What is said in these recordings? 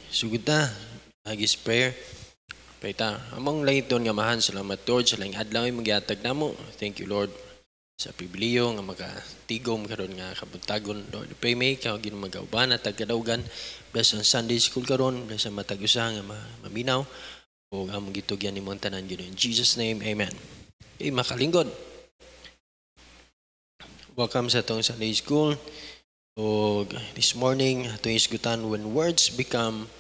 Sugod na. Hagis prayer. Paita, among layton nga mahan, salamat Lord, sa laing adlaw ay magyatag namo. Thank you Lord sa pribiliyo nga magatigom karon nga kabuntagon. Lord, pray may ka ginmagauban at tagadawgan. Bless ang Sunday school karon, bless ang matag-usa nga maminaw. O among gitugyan ni tanan gyud in Jesus name. Amen. Makalingkod. Welcome sa tong Sunday school. O this morning atong isgutan when words become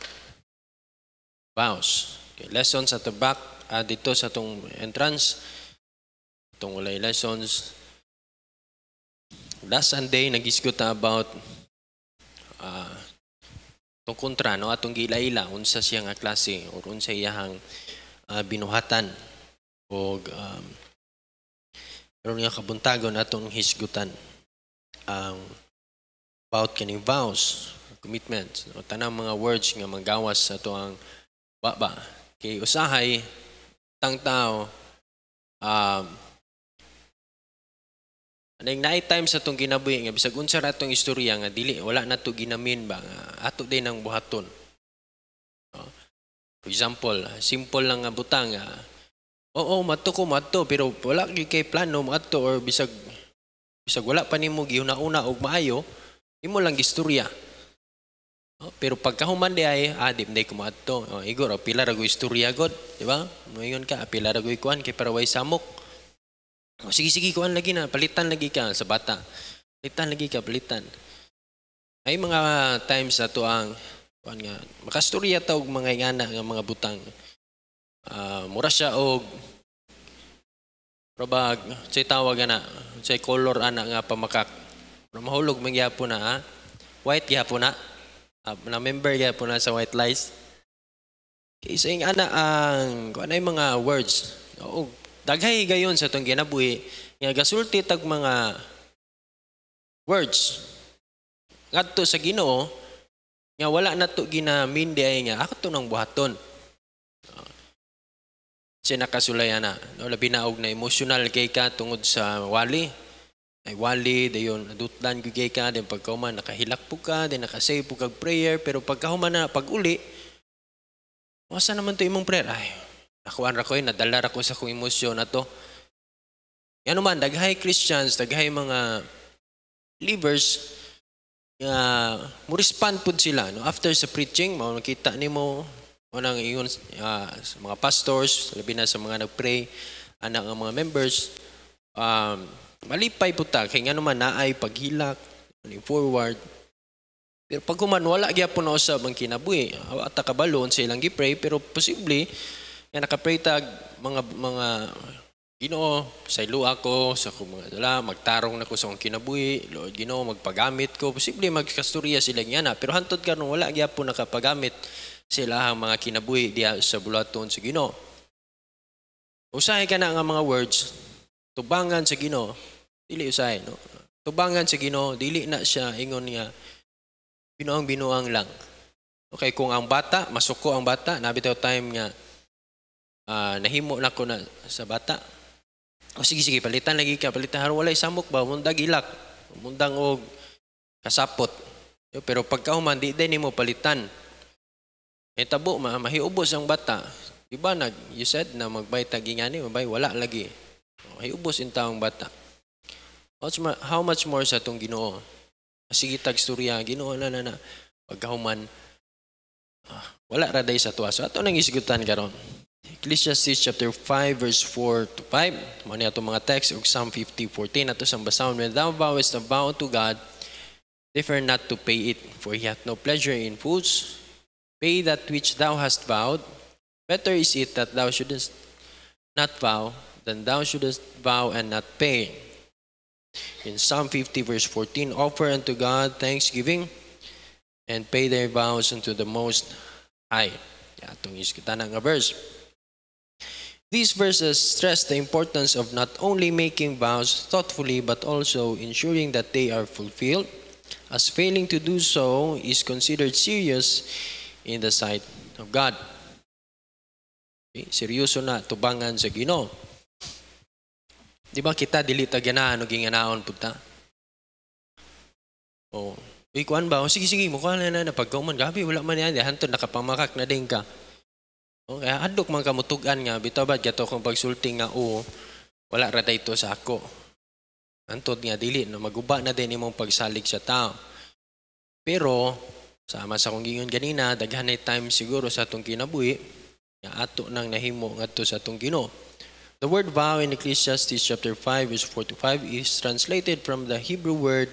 vows. Okay, lessons at the back dito sa atong entrance. Itong walay lessons. Last Sunday nag-isgot about itong kontra, no? Atong gilaila unsa siya nga klase o unsa iyahang binuhatan o karon nga kabuntagon atong hisgutan about kaning vows, commitments, o tanang mga words nga magawas sa ato ang baba. Kay usahay tang tao aning night time sa atong ginabuhi nga bisag unsa ra atong istorya nga dili wala nato ginamin ba nga ato din ang buhaton. For example, simple lang nga butang mato pero wala kay plano mato or bisag wala pa nimo gihuna-una og maayo, imo lang gistorya. Pero pagkahuman di ay di ko maato. Igor pila ra go istorya god, di ba? Moingon ka pila ra go kuan kay para way samok. Sige kuan lagi na palitan lagi ka sa bata. Palitan. Ay mga times ato ang kuan nga makastorya ta og mga ingana nga mga butang. Mura siya og probag say tawag na say color ana nga pamakak. Mahulog man gyapon na white gyapon na. Na member gyapon na sa white lies. Kaysa ing ana ang kuan ay mga words. Daghay gayon sa itong ginabuhi, nga gasulti tag mga words. Ngadto sa Ginoo, nga wala na to ginamin di ay nga, ako to nang buhaton. Siya nakasulayan na. Labi na og na emotional kay ka tungod sa wali. Ay wali, dayon adutlan ko kay ka, din pagkauman, nakahilak po ka, din nakasave po kag prayer, pero pagkahuman na pag-uli, masa naman to imong prayer? Ay, nakuan ra ko nadala ra ko sa kong emosyon na to. Yan naman, daghay Christians, daghay mga believers, mo respond po sila. No? After sa preaching, makita nimo nang ingon mga pastors, labi na sa mga nagpray, anak ng mga members, malipay po ta, kaya nga naman naay paghilak, forward. Pero pag kuman, wala gyapon na usab ang kinabuhi. Ata kabalon sa ilang gipray, pero posible, nga nakapray tag mga Ginoo, sa ilo ako, sa akong mga dala, magtarong na ko sa akong kinabuhi, Lord Ginoo, magpagamit ko. Posible magkastorya sila niya na, pero hantod karon wala gyapon nakapagamit sila ang mga kinabuhi diya sa bulaton sa Ginoo. Usahay ka na nga mga words, tubangan sa Ginoo, dili usahay, no? Tubangan sa Ginoo, dili na siya ingon nga binuang lang. Okay, kung ang bata, masuko ang bata, nabitaw time nga nahimo na ko na sa bata. Sige, palitan lagi ka, palitan walay samok ba, mundag ilak, mundang og kasapot. Pero pagkahuman, di din mo palitan. Tabo, mahiubos ang bata. Diba you said na magbay tagingani, mabay, wala lagi. Mahiubos in taong bata. How much more sa itong Ginoo? Sige tagstorya, Ginoo na. Pagkahuman, wala raday sa tuwa. So ato nang isigutan karon. Ecclesiastes chapter 5 verse 4 to 5. Mani ato mga text ug Psalm 50:14 ato sang basahon. When thou vowest a vow to God, defer not to pay it, for he hath no pleasure in fools. Pay that which thou hast vowed. Better is it that thou shouldest not vow than thou shouldest vow and not pay. In Psalm 50 verse 14, offer unto God thanksgiving and pay their vows unto the Most High. Atong iskita na nga verse. These verses stress the importance of not only making vows thoughtfully but also ensuring that they are fulfilled, as failing to do so is considered serious in the sight of God. Okay, seryoso na tubangan sa Ginoo. Di ba kita dili ta ganahan og ginganaon pud ta? Di kuan ba? Sige, mukha na pagkauman. Gabi, wala man yan. Hantod, nakapamakak na din ka. Kaya adok man kamutugan nga. Bitaw ba, gato kong pagsulting nga, wala ra dayto sa ako. Hantod nga, dili, na maguba na din imong pagsalig sa tao. Pero, sama sa kong gingon ganina, daghanay time siguro sa atong kinabuhi, nga ato nang nahimo ngadto sa atong Ginoo. The word vow in Ecclesiastes chapter 5 verse 4 to 5 is translated from the Hebrew word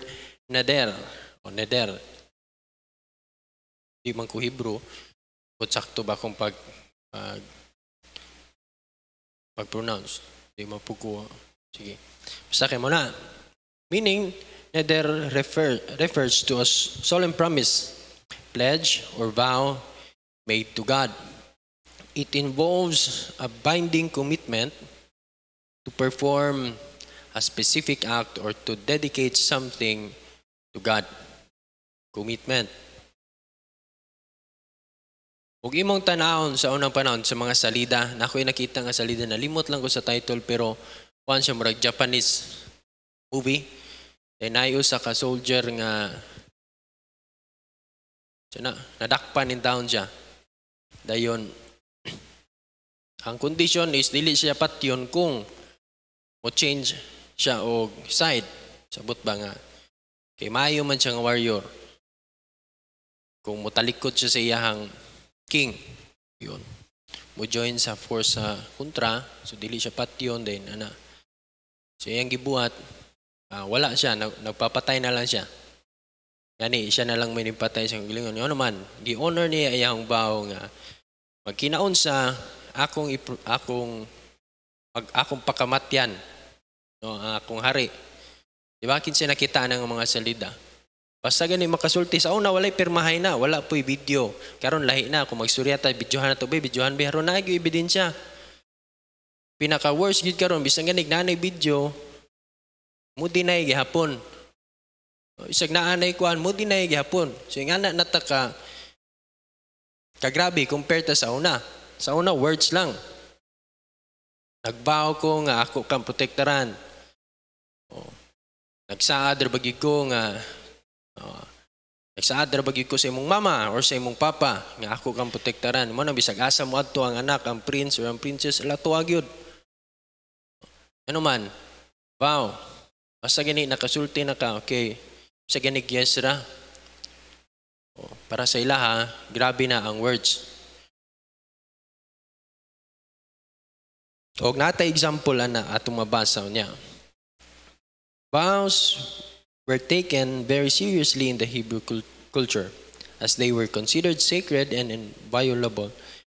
neder. O neder. Di man ko Hebrew. Kung sakto ba kung pag-pronounce. Di man po ko. Sige. Basta kayo muna. Meaning, neder refers to a solemn promise, pledge, or vow made to God. It involves a binding commitment to perform a specific act or to dedicate something to God. Commitment. Huwag imong tanahon sa unang panahon sa mga salida. Na ako'y nakita nga salida na limot lang ko sa title pero kuhan siya murag Japanese movie. Nayo sa ka-soldier nga nadakpan in town siya. Dayon, ang condition is dili siya patyon kung mo change siya og side. Sabot ba nga? Kay maayo man siya nga warrior. Kung mutalikod siya sa iyahang king, yun. Mo join sa force sa kontra, so dili siya patyon din ana. So iyang gibuhat, wala siya, nagpapatay na lang siya. Yani siya na lang may nipatay sa gilingon. Ano man, gi-honor niya iyang vow nga magkinaon sa akong pakamatyan, no, akong hari. Di ba? Kinsa nakita ng mga salida. Basta gani makasulti sa una walay pirmahay na, wala po'y video. Karon lahi na kung magstorya ta videohan na to, videohan biharon na gyud ebidensya. Pinaka worst gid karon bisan gani nanay video mo dinay gihapon. Isag naanay kuan mo dinay gihapon. So nga nataka kagrabe compared ta sa una. Sa una words lang. Nagbaw ko nga ako kang protektaran. Nagsaad ra bagid ko nga nagsaad ra bagid ko sa imong mama or sa imong papa nga ako kang protektaran. Mo nang bisag asa mo adto ang anak, ang prince or ang princess, ala tuwa gyud. Ano man? Wow. Basta gani nakasulti na ka, okay. Basta gani yes ra. Para sa ila ha, grabe na ang words. Og natay example ana atong mabasa niya. Vows were taken very seriously in the Hebrew culture as they were considered sacred and inviolable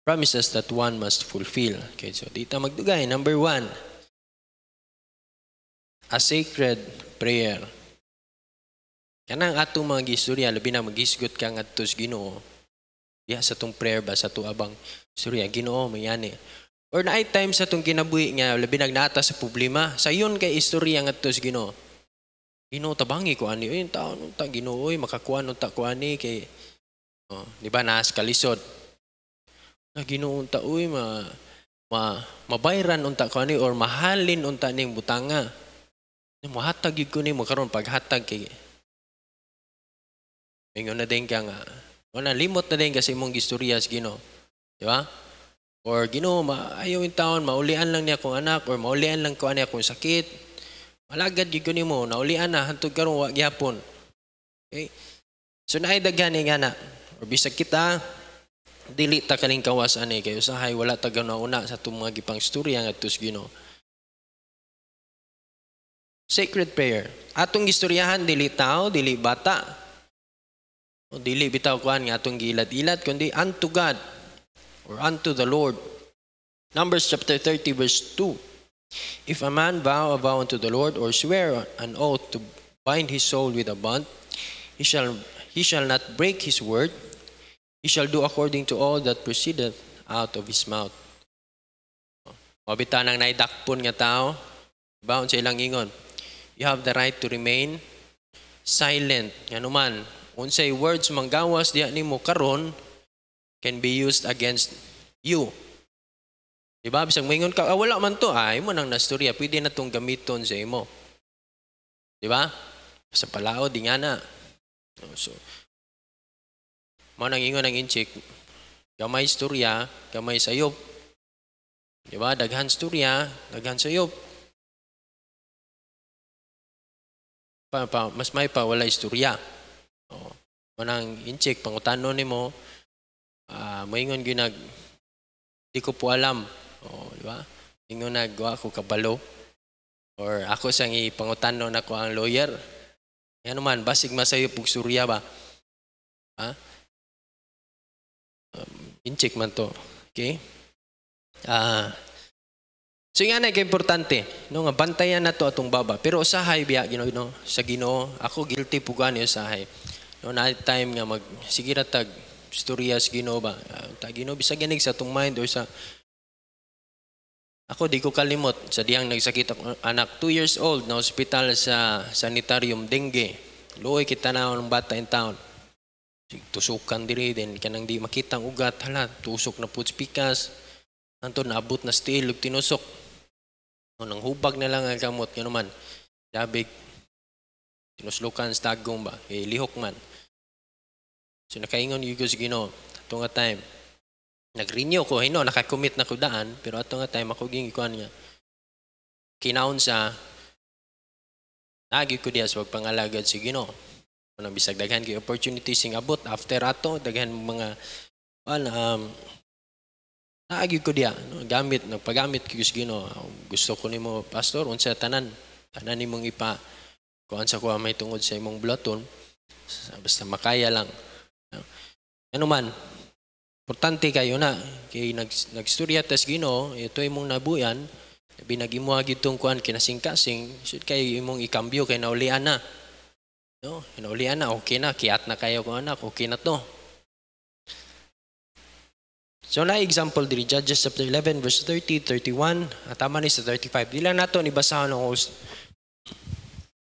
promises that one must fulfill. Okay, so dito magdugay. Number 1, a sacred prayer. Kanang atong mga gistorya, labi na magisgot ka nga sa Ginoo. Diya sa tong prayer ba sa tuabang istorya, Ginoo mayani. Or na ay time sa itong kinabuhi nga, labi nagnata sa problema. Sa yun kay istorya nga ito sa Ginoo. Ginoo tabangi ko ani. Yung tao nung ta, Ginoo, makakuha nung ta ko ani. Kay, di ba, naas kalisod. Na Ginoo ta, mabayran unta ko ani or mahalin unta ning butanga. Mahatag yun ko ni mo karon paghatag kay. Ingon na din ka nga. Wala, limot na din kasi mong gistorya sa Ginoo. Di ba? Or Ginoo, ayaw yung taon, maulian lang niya akong anak, or maulian lang ko niya akong sakit. Malagad yun ko ni mo, naulian na, hantog karong wag yapon. Okay? So naidaghan nga na. Or bisag kita, dili ta kaning kawas ani kayo sahay, wala ta una sa itong mga gipang storya nga tus Ginoo. Sacred prayer. Atong gistoryahan, dili tao, dili bata. O dili bitaw kuan nga atong gilad-ilad, kundi unto God. Or unto the Lord. Numbers chapter 30 verse 2. If a man vow a vow unto the Lord or swear an oath to bind his soul with a bond, he shall not break his word. He shall do according to all that proceedeth out of his mouth. Mabita nang naidakpon nga tao, baon sa ilang ingon. You have the right to remain silent. Nga naman, unsay words manggawas diya nimo karon can be used against you. Diba? Bisang maingon ka, wala man to, imo nang nastorya, pwede na itong gamiton sa imo. Diba? Sa palao, di nga na. So, manang ingon ang inchik, gamay istorya, gamay sayop. Di ba? Daghan istorya, daghan sayop. Mas may pa, wala istorya. Manang inchik, pangutanon ni mo, maingon ginag, di ko po alam. Di ba? Ingon nagwa ko kabalo. Or ako sang ipangutanon ako ang lawyer. Yan naman, basig masayop og istorya ba? Ha? Inchik man to. Okay? So nga na importante, no nga bantayan na to atong baba. Pero usahay biya Ginoo, no, sa Ginoo, ako guilty po gani usahay. No na time nga sige ra tag istorya sa Ginoo ba. Ta Ginoo bisag ganig sa atong mind or sa ako di ko kalimot sa diyang nagsakit ako anak 2 years old na ospital sa sanitarium dengue. Luoy kita na ng bata in town. Tusukan diri din kanang di makitang ugat hala tusok na pud pikas. Anto naabot na steel ug tinusok. Nang hubag na lang ang kamot nga naman. Dabig tinuslukan sa tagong ba lihok man. So nakaingon gyud ko sa Ginoo ato nga time. Nag-renew ko naka-commit na ko daan pero ato nga time ako gingikuan nga. Kinaon sa nagi ko diya sa pagpangalagad sa Ginoo. Nang bisag daghan kay opportunities sing abot after ato daghan mga naagi ko diya, no? Nagpagamit ko sa Ginoo. Gusto ko nimo pastor unsa tanan nimong ipa kuan sa kuha may tungod sa imong bulaton basta makaya lang. Ano man, importante kayo na kay nagstorya tas Ginoo, ito imong nabuyan, binagimuha gyud tong kuan kinasing-kasing, should kay imong ikambyo kay naulian na. No, naulian na, okay na, kiat na kayo ko anak, okay na to. So na example diri Judges chapter 11 verse 30, 31, tama ni sa 35. Dila nato ni basahon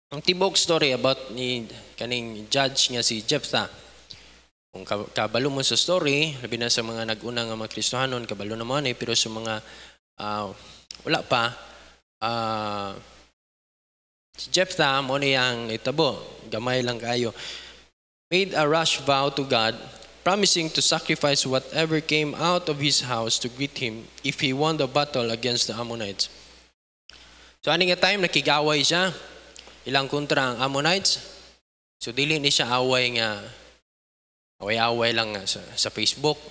ang tibok story about ni kaning judge nga si Jephthah. Kung kabalo mo sa story, labi na sa mga nag-una nga mga Kristohanon, kabalo naman pero sa mga wala pa si Jephthah mo niyang itabo, gamay lang kayo. Made a rash vow to God, promising to sacrifice whatever came out of his house to greet him if he won the battle against the Ammonites. So ani nga time nakigaway siya, ilang kontra ang Ammonites. So dili ni siya away lang sa Facebook.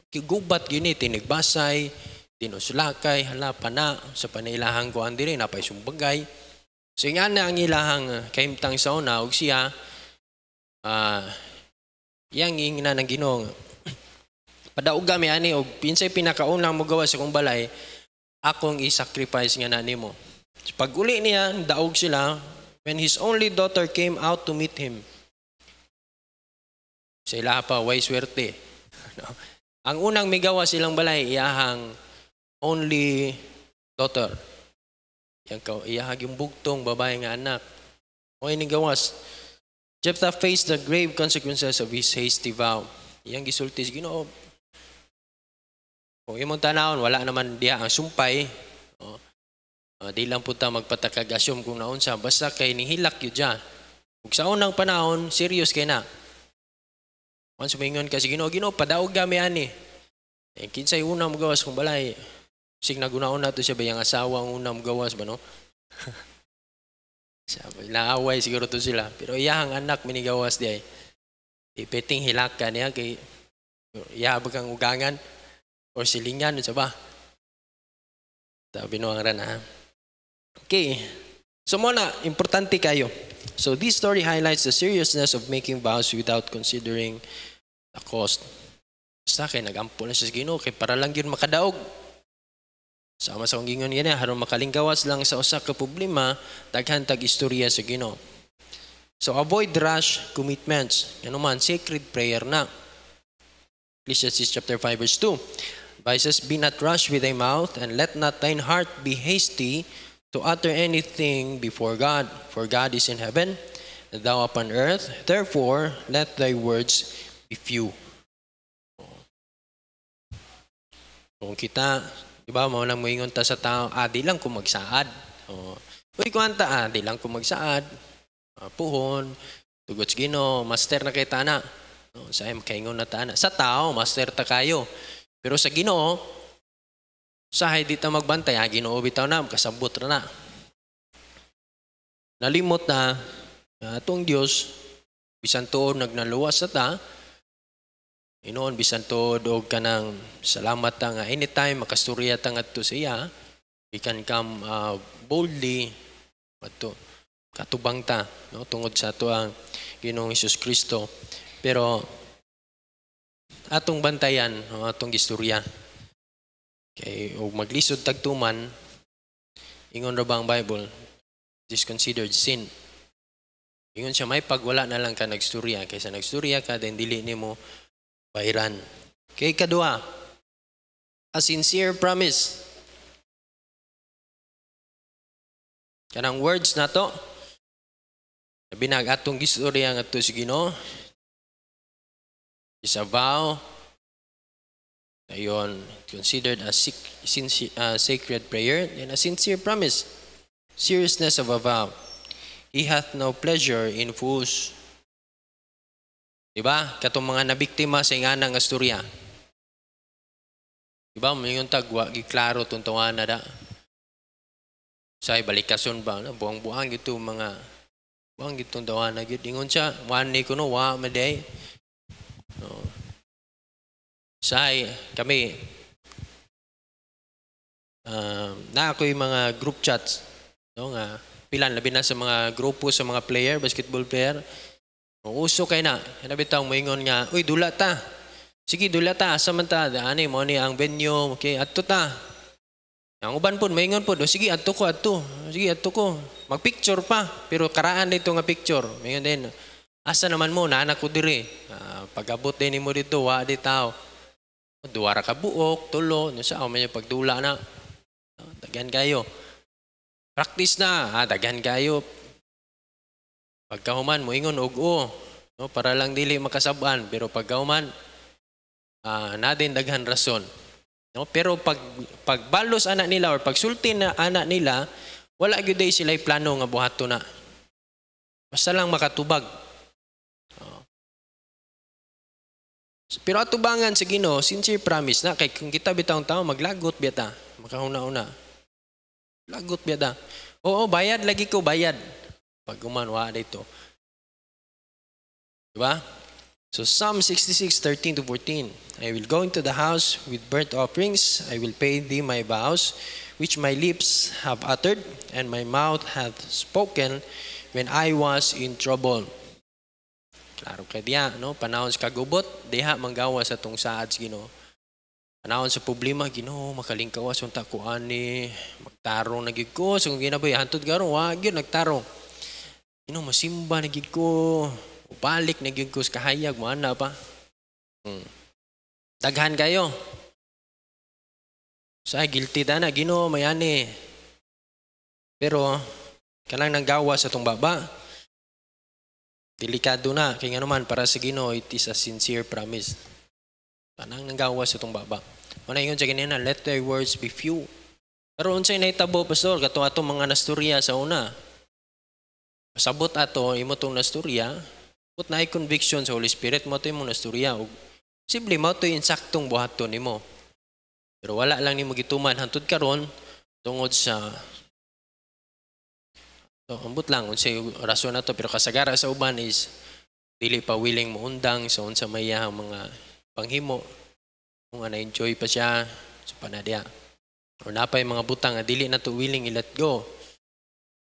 Kigubat gini tinigbasay, tinuslakay, hala pana sa panilahang kuan diri napay sumbagay. So nga na ang ilahang kahimtang sa una ug siya yang ingina ng Ginoo padaog gami ani og pinsay pinakaunang mogawa sa kong balay akong i-sacrifice nga na nimo. So, pag uli niya daog sila when his only daughter came out to meet him. Sa ilaha pa way swerte. Ang unang migawa silang balay iyahang only daughter. Iyahag yung bugtong babae nga anak. O ini gawas. Jephthah faced the grave consequences of his hasty vow. Iyang gisulti sa Ginoo. Kung imong tanawon, wala naman diya ang sumpay. Di lang po ta magpatakag-assume kung naunsa. Basta kay nihilak yun dyan. Kung sa unang panahon, serious kay na. Once sumingon ka sa Ginoo, padaog gami ani. Kinsay unang magawas kung balay. Sig nagunaon na to siya ba yung asawa ang unang magawas ba no? Naaway siguro to sila. Pero iyahang anak minigawas di ay. Ipeting hilaka niya kay iyahabag ang ugangan or silingan sa ba. Sabi no ang rana. Okay. So muna, importante kayo. So this story highlights the seriousness of making vows without considering the cost. Basta kay nagampo na siya sa Ginoo kay para lang yun makadaog. Sama sa kong gingon yan, haron makalinggawas lang sa usa ka problema, daghan tag istorya sa Ginoo. So avoid rash commitments. Ano man, sacred prayer na. Ecclesiastes chapter 5 verse 2. Advises, be not rash with thy mouth, and let not thine heart be hasty to utter anything before God. For God is in heaven, and thou upon earth. Therefore, let thy words be few. Kung kita, diba, maunang moingon ta sa tao, di lang ko magsaad. Uy, kuwanta, di lang ko magsaad. Puhon, Tugod sa Ginoo, master na kay tana. No, sa kaingon na tana. Sa tao, master ta kayo. Pero sa Ginoo, sahay di ta magbantay, Ginoo bitaw na, kasabot ra na. Nalimot na atong Dios, bisan tuod nagnaluwas sa ta, inoon bisan tuod og kanang salamat ta nga anytime makasturya ta ngadto sa iya, we can come boldly adto katubang ta, no, tungod sa ato ang Ginoong Hesus Kristo. Pero atong bantayan, no, atong istorya kay og maglisod tagtuman, ingon ra ba ang Bible, is considered sin. Ingon siya, may pagwala na lang ka nagstorya kaysa nagstorya ka then dili nimo bayran. Kay kadua, a sincere promise. Kanang words na to, binag atong gistorya nga to si Ginoo, is a vow, ayon, considered a sacred prayer, and a sincere promise. Seriousness of a vow. He hath no pleasure in fools. Diba? Katong mga nabiktima sa ingana nga storya. Diba? Mayroon tagwa, giklaro tuntungan na da. Say balikason ba? Buang-buang ito mga buang itong dawan na gid. Ingon siya, wani ko no, wa maday. No. Say, kami, na ako yung mga group chats. No, nga, pilan, labi na sa mga grupo, sa mga player, basketball player. Uso kay na. Nabitaw mo ingon nga, uy, dula ta. Sige, dula ta. Asa man ta? Ani mo ni ang venue. Okay, adto ta. Ang uban po, maingon po. Sige, adto ko, adto. Sige, adto ko. Magpicture pa. Pero karaan dito nga picture. Maingon din. Asa naman mo, naanak ko diri. Pag-abot din mo dito, wa di tao. Duwara ka buok, tulo. Sa ako man yung pagdula na. Daghan kayo. Practice na. Daghan kayo. Pagkahuman mo ingon og no, para lang dili makasaban, pero pagkahuman na din daghan rason, no. Pero pagbalos anak nila or pagsulti na anak nila, wala gyud day sila plano nga buhato na, basta lang makatubag. Pero atubangan sa Ginoo, sincere promise na kay kung kita bitawng tao maglagot biyata, makahuna-una lagot biyata. Oo, bayad lagi ko, bayad. Pag umanwa dito. Diba? So Psalm 66:13-14. I will go into the house with burnt offerings. I will pay thee my vows, which my lips have uttered, and my mouth hath spoken when I was in trouble. Klaro kay diya, no? Panahon sa kagubot, diha manggawa sa tong saad sa Ginoo. Panahon sa problema, Ginoo, makalingkawas unta ko ani, magtarong na gid ko, so kung ginaboy hantod garon, wa gyud nagtarong. Masimba na gid ko, balik na gid ko sa kahayag mo ana pa. Daghan kayo. Sa guilty da na Ginoo mayani. Pero kanang nanggawa sa tong baba, delikado na kay nganuman para sa Ginoo it is a sincere promise. Kanang nanggawa sa tong baba. Muna ingon sa ganina, let thy words be few. Pero unsay nahitabo pastor kato atong mga nasturya sa una. Sabot ato imo tong nasturya, put na conviction sa Holy Spirit mo to imong nasturya ug simple mo to insaktong buhaton nimo. Pero wala lang nimo gituman hantud karon tungod sa ambot lang unsay rason nato, pero kasagara sa uban is dili pa willing mo undang sa unsa may mga panghimo kung na-enjoy pa siya sa panadya. O napay mga butang nga dili na to willing i-let go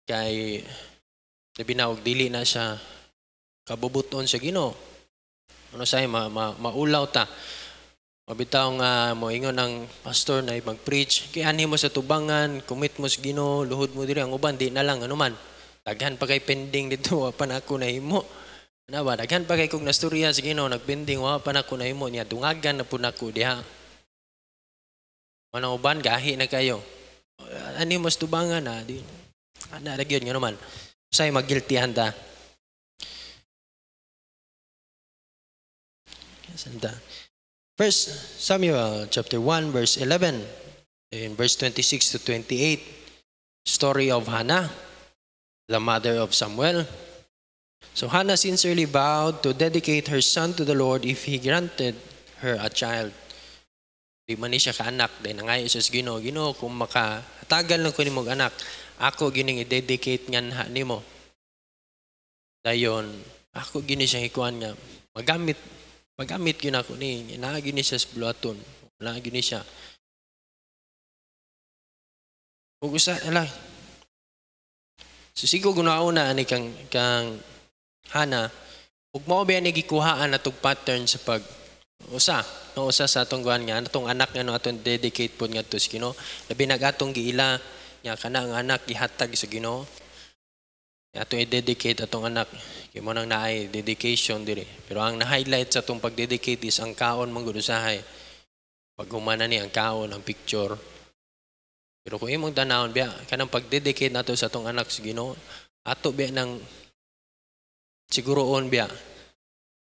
kay labi na og dili na siya kabubuton sa Ginoo. Ano say maulaw ta. Mabitaw nga mo ingon ang pastor na mag-preach kay ani mo sa tubangan, commit mo sa Ginoo, luhod mo diri ang uban di na lang anuman. Daghan pa kay pending dito wa pa nako nahimo. Ana ba daghan pa kay kog nasturya sa Ginoo nagpending wa pa nako nahimo niya dungagan na pud nako diha. Manang uban gahi na kayo. Ani mo sa tubangan na di. Ana ra gyud nga naman. Say mag-guiltyhan ta. First Samuel chapter 1 verse 11 in verse 26-28, story of Hannah, the mother of Samuel. So Hannah sincerely vowed to dedicate her son to the Lord if He granted her a child. Di man ni siya kaanak, dahil nangayo siya sa Ginoo. Ginoo, kung makahatagan lang ko ni mong anak, ako gining i-dedicate nga na nimo. Dayon, ako gini siya ikuan nga, magamit yun ako ni, naagi ni siya sa buluhaton. Naagi ni siya. Ug usa, so sigo gunauna ani kang Hana, ug mao ba ni gikuhaan natong pattern sa pag usa sa atong guan nga atong anak nga no atong dedicate pod ngadto sa Ginoo. Labi nagatong giila nya kana ang anak gihatag sa Ginoo. Atong i-dedicate atong anak kay mo nang naay dedication diri. Pero ang na-highlight sa atong pag-dedicate is ang kaon man gud usahay. Pag humana ni ang kaon, ang picture. Pero kung imong tanawon biya kanang pag-dedicate nato sa atong anak sa Ginoo, ato biya nang siguroon biya.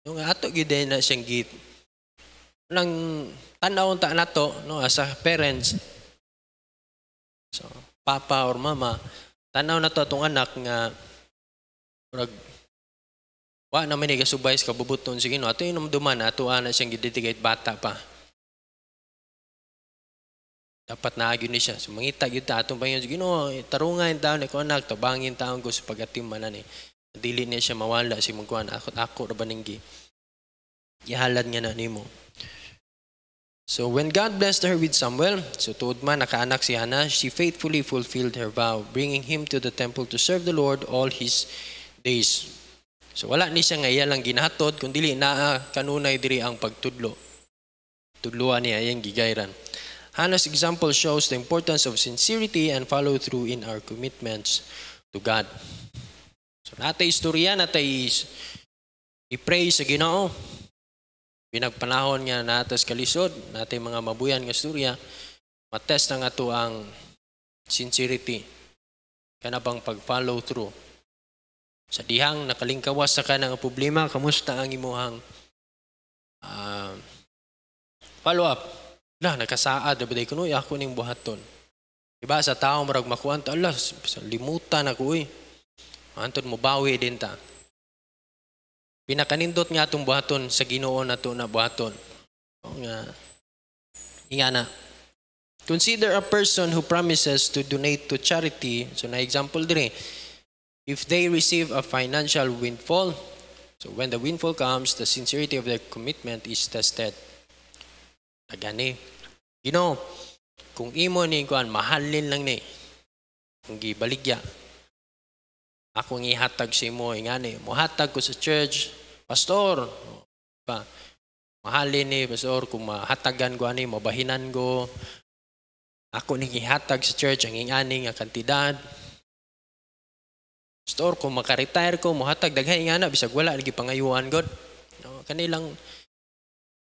Yung ato gid na siyang git. Nang tanawon ta nato no as a parents. So, papa or mama, tanaw na to atong anak nga murag wa na man ni gasubay sa kabubuton sa Ginoo. Ato inumduman ato ana siyang gidedicate bata pa. Dapat naagyo ni siya. So, mangita gyud ta atong pangyon sa Ginoo, tarungan taon ko anak, tabangin taon ko sa pagatiman ni. Dili niya siya mawala si mugkuan ako ra baninggi. Gihalad nga na nimo. So when God blessed her with Samuel, so tuod man nakaanak si Hannah, she faithfully fulfilled her vow, bringing him to the temple to serve the Lord all his days. So wala ni siya nga iya lang ginahatod, kundi naa kanunay diri ang pagtudlo. Tudluan niya iyang gigayran. Hannah's example shows the importance of sincerity and follow through in our commitments to God. So natay istorya, natay i-pray sa Ginoo. Pinagpanahon nga natas kalisod, natay mga mabuyan nga istorya, matest na nga to ang sincerity. Kana bang pag-follow through. Sa dihang nakalingkawas sa kanang problema, kamusta ang imuhang follow up? Nakasaad, dabaday ko, ako ning buhaton. Diba sa tao marag makuan, limutan ako Antod mo bawi din ta. Pinakanindot nga atong buhaton sa Ginoo nato na buhaton. Ingana. Consider a person who promises to donate to charity. So na example dire. If they receive a financial windfall, so when the windfall comes, the sincerity of their commitment is tested. Agani. Ginoo, kung imo ni kuan mahalin lang ni. Kung gibaligya. Ako ng ihatag sa imo, ingani, muhatag ko sa church, pastor, mahalin ni, pastor, kung mahatagan ko ani, mabahinan ko, ako ng ihatag sa church, ang ingani nga kantidad, pastor, kung makaretire ko, muhatag, daghay ingana, bisag wala, lagi pangayuan, God. No, kanilang,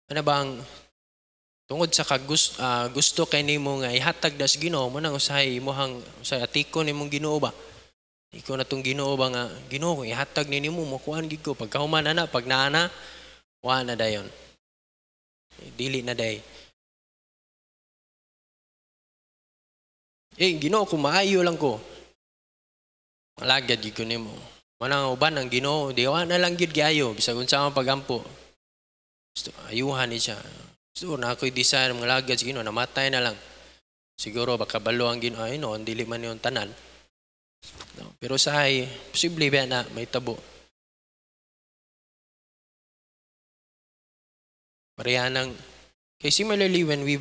bang, tungod sa gusto kay nimo nga ihatag das Ginoo, mo nang usahay imohang, usahay atiko nimong Ginoo ba? Ikaw na itong Ginoo ba nga, Ginoo, kung ihatag ninyo mo, makuhaan gid ko. Pagkahuman na, pag naana, wa na dayon. Dili na day. Ginoo, kung maayo lang ko, malagad gid ko nimo. Manang uban ang Ginoo, di wa na lang gid giayo, bisag unsa man pagampo. Gusto ayuhan ni siya. Gusto na ako'y desire mga lagad sa Ginoo, namatay na lang. Siguro baka balo ang Ginoo, ay no, dili man yung tanan. No, pero sahay, posible ba na may tabo? Parehanang, kay similarly, when we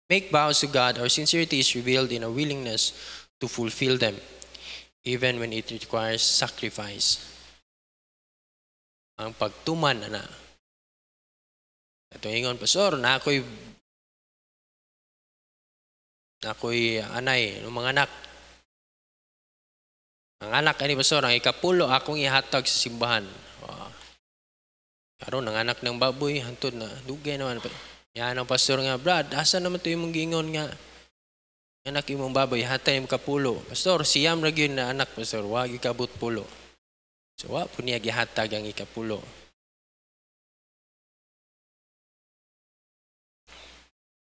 make vows to God, our sincerity is revealed in our willingness to fulfill them, even when it requires sacrifice. Ang pagtuman na. Ito ingon, Pastor, na ako'y anay ng mga anak. Ang anak ani Pastor, ang ikapulo akong ihatag sa simbahan. Karon ang anak ng baboy hantod na dugay naman. Yan ang Pastor nga, Brad, asa naman to imong gingon nga anak imong baboy hatay imong kapulo. Pastor, siyam ra gyud na anak Pastor, wa gikabot pulo. So wa po niya gihatag ang ikapulo.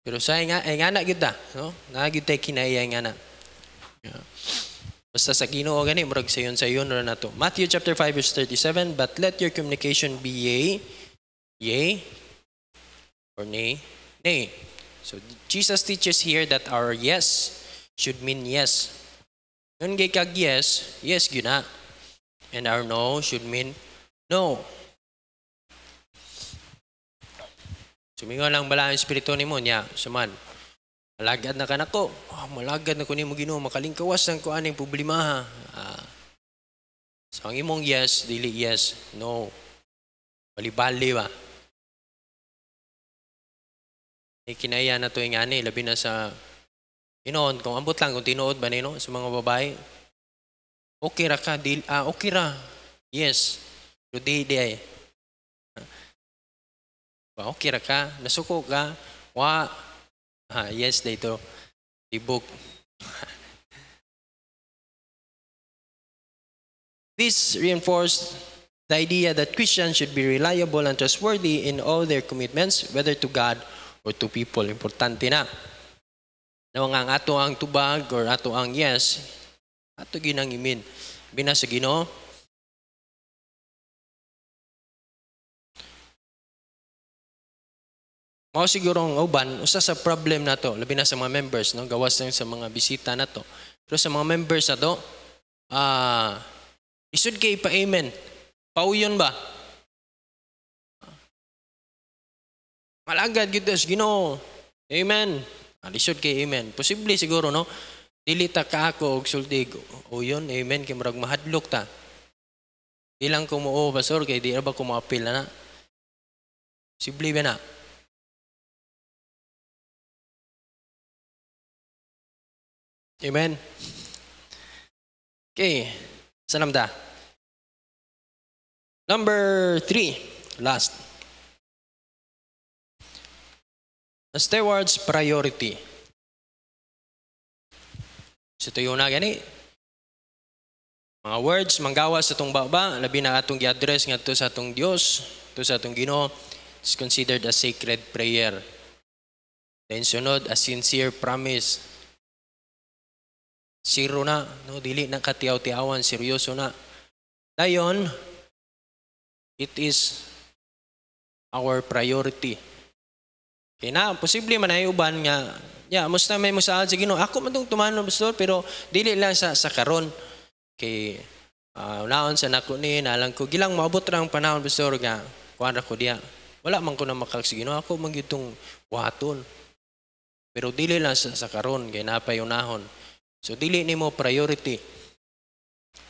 Pero sa nga anak gyud ta, no? Nagid tay kinaya nga anak. Yeah. Basta sa Ginoo gani murag sayon ra nato. Matthew chapter 5 verse 37, but let your communication be yea, or nay, nay. So Jesus teaches here that our yes should mean yes. Ngun gay kag yes, yes gyud na. And our no should mean no. Sumingon lang bala ang espiritu nimo niya, suman. Malagad na ka na ko. Oh, malagad na ko nimo Ginoo, makalingkawas ang ko aning problema. So ang imong yes, dili yes, no. Bali-bali ba? Kinaya na to yung ani, labi na sa inoon, kung ambot lang, kung tinuod ba nino sa mga babae, okay ra ka, okay ra, yes, pero di ay. Okay ra ka, nasuko ka, yes, dito, tibok. This reinforced the idea that Christians should be reliable and trustworthy in all their commitments, whether to God or to people. Importante na. Now, ang ato ang tubag or ato ang yes, ato ginang imin. Bina sa Ginoo. Mao siguro ang uban, usa sa problem na to, labi na sa mga members, no? Gawas lang sa mga bisita na to. Pero sa mga members na to, isud kay pa-amen. Pauyon ba? Malagad gid sa Ginoo. Amen. Lisod kay amen. Posible siguro, no? Dili ta ka ako og sultig. O yun, amen, kay murag mahadlok ta. Di lang ko mo, pastor, kay di ra ba ko ma-appeal na. Posible ba na? Amen. Okay. Sanam da. Number 3. Last. The steward's priority. So ito yun na gani. Mga words, manggawas sa itong baba, labi na atong gi-address nga ito sa atong Diyos, ito sa atong Ginoo, is considered a sacred prayer. Then sunod, a sincere promise. Zero na, no? Dili na katiyaw-tiyawan, seryoso na. Dayon, it is our priority. Kaya na, posible man ay uban nga, musta may musaad sa Ginoo. Ako man itong tumano, pastor, pero dili lang sa karon. Kay, naon sa nako ni, nalang ko, gilang maabot lang panahon, pastor, nga, kuwan ko diya. Wala man ko na makal sa Ginoo. Ako man itong waton. Pero dili lang sa karon, kaya napay unahon. So, dili ni mo priority.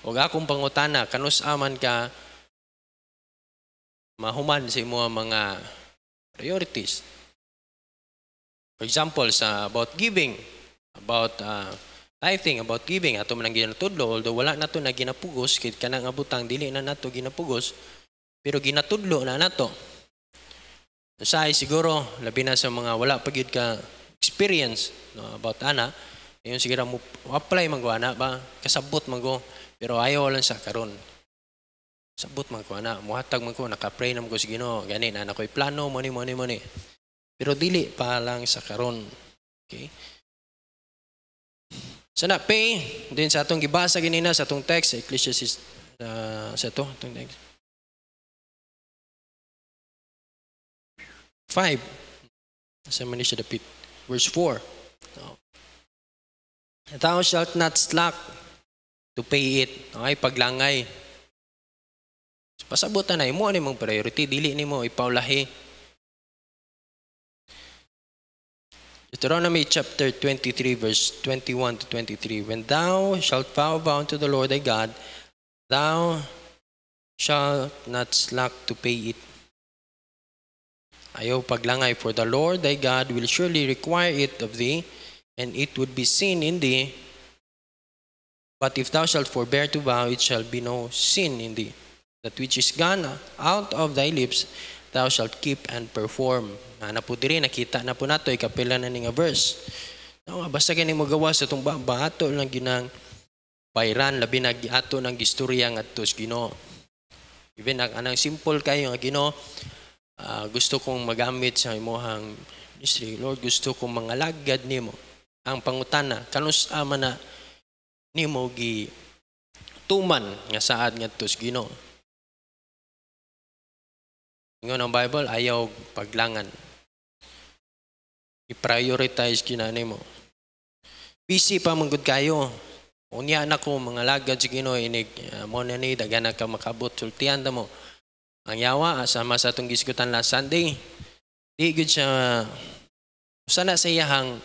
Huwag akong pangutana, kanus-aman ka, mahuman sa imo mga priorities. For example, about giving, about tithing, about giving, ato man ang ginatudlo, although wala nato na ginapugos, kit ka nang abutang, dili na nato ginapugos, pero ginatudlo na nato. Usahay siguro, labi na sa mga wala pagyud ka experience, no, about ana, yung siguro mo apply magwana ba, kasabot mago, pero ayaw lang sa karon. Sabot man ko ana, muhatag man ko, naka-pray naman ko sa Ginoo, gani na ako'y plano, money. Pero dili pa lang sa karon. Okay? So na, pay, din sa atong gibasa ganina, sa atong text, sa Ecclesiastes, sa ito, atong text. 5. Sa manisya dapit. Verse 4. No. Thou shalt not slack to pay it. Okay, paglangay. So, pasabutan na, imo mong priority, dili ni mo ipaulahi. Deuteronomy chapter 23 verse 21 to 23. When thou shalt vow unto the Lord thy God, thou shalt not slack to pay it. Ayaw paglangay, for the Lord thy God will surely require it of thee, and it would be sin in thee. But if thou shalt forbear to vow, it shall be no sin in thee. That which is gone out of thy lips, thou shalt keep and perform. Na po diri, nakita na po nato, ikapila na nga verse. No, basta gani mo gawa sa itong bato lang ginang bayran, labi na ato ng gistorya nga tos Ginoo. Even anang simple kayo nga Ginoo, gusto kong magamit sa imuhang ministry. Lord, gusto kong mangalagad nimo. Ang pangutana, kanus ama na nimo gi tuman nga saad ngadto sa Ginoo. Ingon ang Bible, ayaw paglangan. I-prioritize kinani mo. Busy pa manggod kayo. Unya na ko mga lagad sa Ginoo inig mo na ni daghan ka makabot sultihan ta mo. Ang yawa sama sa atong gisgutan last Sunday. Di gud siya sana sa iyang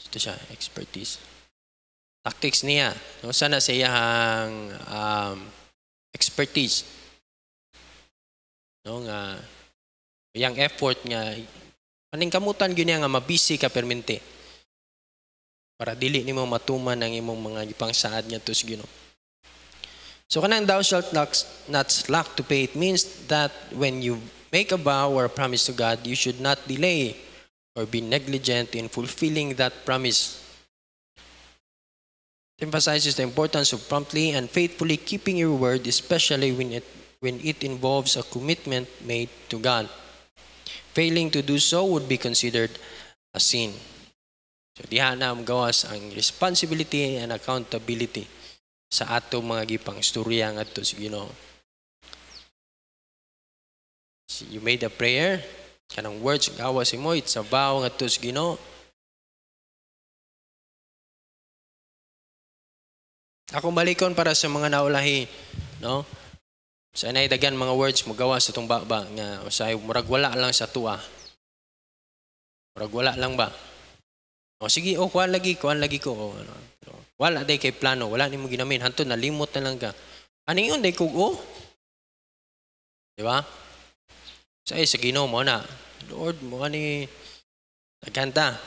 ito siya expertise. Tactics niya. No, sana sa iyang expertise. No nga iyang effort nga aning kamutan gyud niya nga mabisi ka permente. Para dili nimo matuman ang imong mga gipangsaad ngadto sa Ginoo. So kanang thou shalt not slack to pay, it means that when you make a vow or a promise to God, you should not delay or be negligent in fulfilling that promise. It emphasizes the importance of promptly and faithfully keeping your word, especially when it involves a commitment made to God. Failing to do so would be considered a sin. So diha na gawas ang responsibility and accountability sa ato mga gipang istorya ngadto sa Ginoo. You made a prayer, kanang words gawas mo, it's a vow ngadto sa Ginoo. Ako balikon para sa mga naulahi, no? Sa nay dagan mga words mo gawas sa tong baba nga usay murag wala lang sa tuwa. Murag wala lang ba? O sige, kuan lagi ko. Wala day kay plano, wala nimo ginamin, hantud nalimot na lang ka. Aningon day kog di ba? Sa Ginoo mo na, Lord mo ani nagkanta.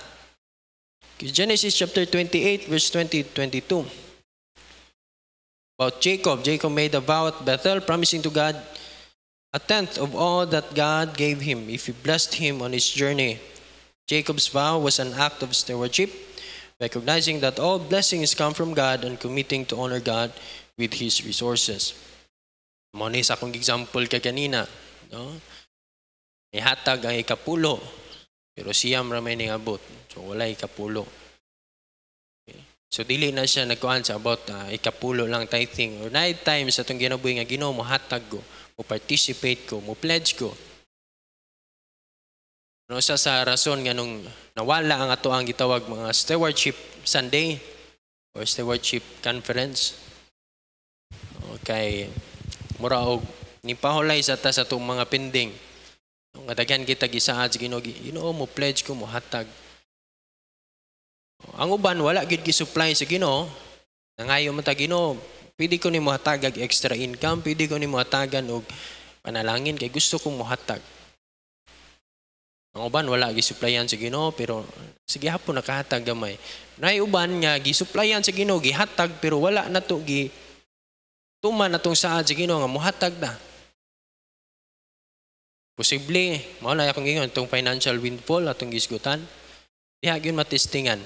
Genesis chapter 28 verse 20-22. About Jacob made a vow at Bethel, promising to God a tenth of all that God gave him if he blessed him on his journey. Jacob's vow was an act of stewardship, recognizing that all blessings come from God and committing to honor God with His resources. Muna sa akong example kanina, no? Ihatag ang ikapulo, pero siyam ramay ning abot. So wala ikapulo. Okay. So dili na siya nagkuan sa about ikapulo lang tithing. Or 9 times atong ginabuhi nga Ginoo mo hatag ko, mo participate ko, mo pledge ko. No, sa rason nga nung nawala ang ato ang gitawag mga stewardship Sunday or stewardship conference. Okay. Mura og ni pahulay sa ta sa itong mga pending. Nga daghan kita gisaad sa Ginoo, Ginoo mo pledge ko mo hatag. Ang uban wala gid gi-supply sa Ginoo. Nangayo man ta Ginoo, pwede ko nimo hatagag extra income, pwede ko nimo hatagan og panalangin kay gusto ko mo hatag. Ang uban wala gi-supplyan sa Ginoo pero sige hapon nakahatag gamay. Nay uban nga gi-supplyan sa Ginoo gihatag pero wala na to gi tuman atong saad sa Ginoo nga mohatag na. Posible mao na akong ingon tong financial windfall atong gisgutan. Diha gyud matestingan.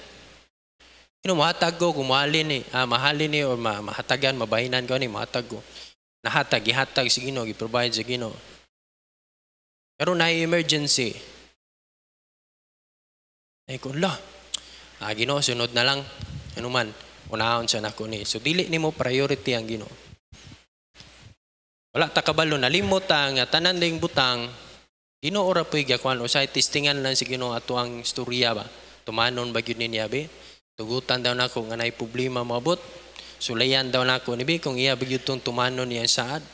Ino mohatag ko kung mahalin ni or mahatagan mabahinan ko ni mohatag ko. Nahatag gihatag sa Ginoo gi-provide sa Ginoo. Pero na emergency. Ay ko, Ginoo, sunod na lang. Ano man, unahon siya na ko ni. So, dili ni mo priority ang Ginoo. Wala ta kabalo, nalimot ang tanan ding butang, Ginoo ora po'y gakuan. O sa testingan lang si Ginoo ato ang istorya ba. Tumanon ba yun niya be? Tugutan daw na ko nga na'y problema mabot. Sulayan daw na ko ni be kung iya ba yun itong tumanon niya saad.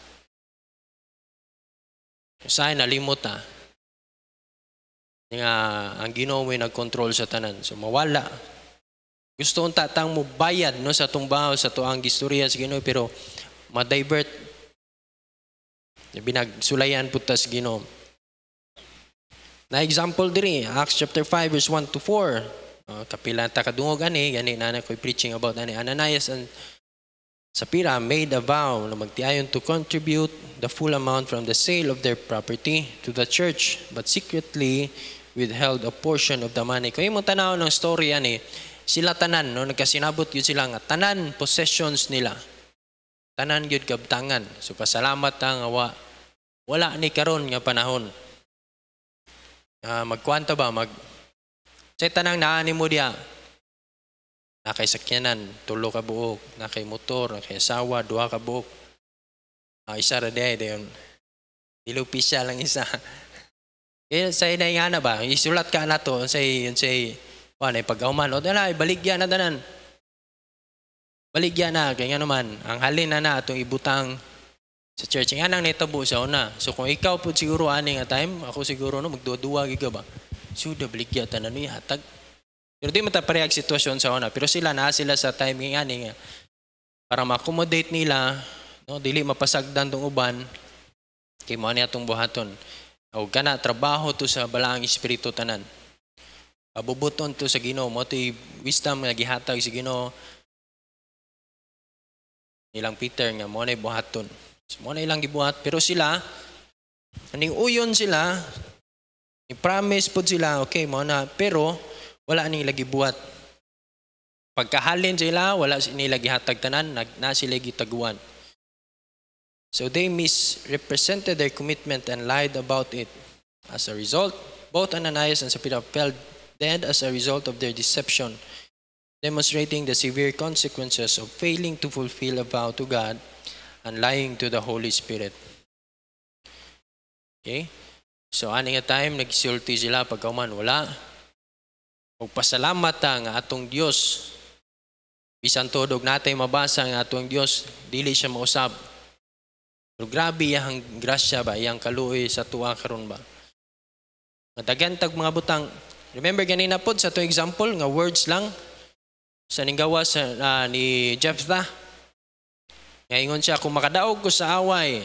Sa'y nalimot nga ang Ginoo mo'y nagkontrol sa tanan. So mawala. Gusto kong tatang mo bayad no, sa tumbaho, sa tuang gistorya sa Ginoo, pero ma-divert. Binagsulayan po tas Ginoo. Na example diri, Acts chapter 5 verse 1-4. Kapila ta kadungog gani na ko'y preaching about ani. Ananias and Sapphira made a vow na magtiayon to contribute the full amount from the sale of their property to the church, but secretly withheld a portion of the money. Kung imong tanaw ng story ani, sila tanan, no, nagkasinabot yun sila nga, tanan possessions nila. Tanan yun kabtangan. So pasalamat ang wala ni karon nga panahon. Magkwanta ba? Say tanang naani mo diya. nakay sakyanan, 3 ka buok, nakay motor, nakay asawa, 2 ka buok. Isa ra dayon. Dilupi siya lang isa. Kaya sa inay nga na ba, isulat ka na to, say, pag-auman, o dala, baligya na danan. Baligya na, kaya nga naman, ang halin na itong ibutang sa church. Nga nang netabo sa una. So kung ikaw po siguro ani nga time, ako siguro magduwa giga ba. So baligya tanan ni hatag. Pero di man ta parehag sitwasyon sa una. Pero sila sa time nga ani nga para ma-accommodate nila, no, dili mapasagdan tong uban kay mo ni atong buhaton. O kana trabaho to sa balaang espiritu tanan. Pabubuton to sa Ginoo, mo to'y wisdom nga gihatag sa Ginoo. Nilang Peter nga mo na buhaton. So, mo na ilang gibuhat. Pero sila, aning uyon sila, i-promise po sila, okay, mo na, pero wala nila gibuhat. Pagkahalin sila, wala nila gihatag tanan, na sila gitaguan. So they misrepresented their commitment and lied about it. As a result, both Ananias and Sapphira fell dead as a result of their deception, demonstrating the severe consequences of failing to fulfill a vow to God and lying to the Holy Spirit. Okay? So, ani nga time, nagsulti sila pagkauman, wala. Magpasalamat nga atong Diyos. Bisan todog natin mabasa nga atong Diyos, dili siya mausab. Pero grabe iyang grasya ba, iyang kaluoy sa tuwa karon ba. Madagantag mga butang. Remember ganina po sa itong example, nga words lang, sa ninggawa ni Jephthah. Ngayon siya, kung makadaog ko sa away,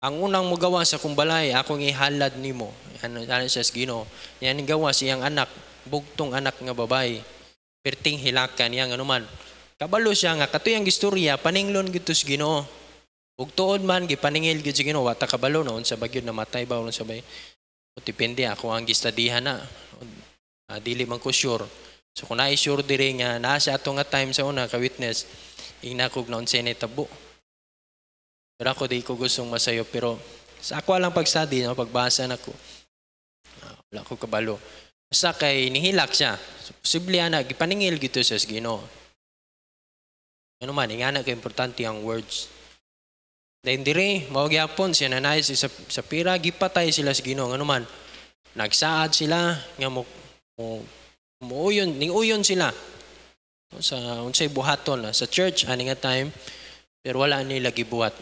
ang unang magawa sa kumbalay, akong ihalad nimo. Ano siya sa Ginoo. Yan gawa siyang anak, bugtong anak nga babay. Perting hilakan yang anuman. Kabalo siya nga katuyang istorya paninglon gid sa Ginoo. Ug tuod man gipaningil gid sa Ginoo wata kabalo noon sa bagyod namatay ba unon sabay. O depende ako ang gistadihan na. Dili man ko sure. So kung na-sure diri nga nasa ato nga time sa una ka witness, inakog na unsay tabo. Pero ako di ko gustong masayo. Pero sa ako lang pag-study, pagbasa na ko, wala ko kabalo. Basta kay nihilak siya. So, posible na, gipaningil gito sa Ginoo. Ano man, ingana ka importante ang words. Dahil diri, mawagyapon, siya nanay si Sapphira, gipatay sila sa Ginoo. Ano man, nagsaad sila, nga uyon sila. Sa unsay buhaton, sa church, ani nga time, pero wala nila gibuhat.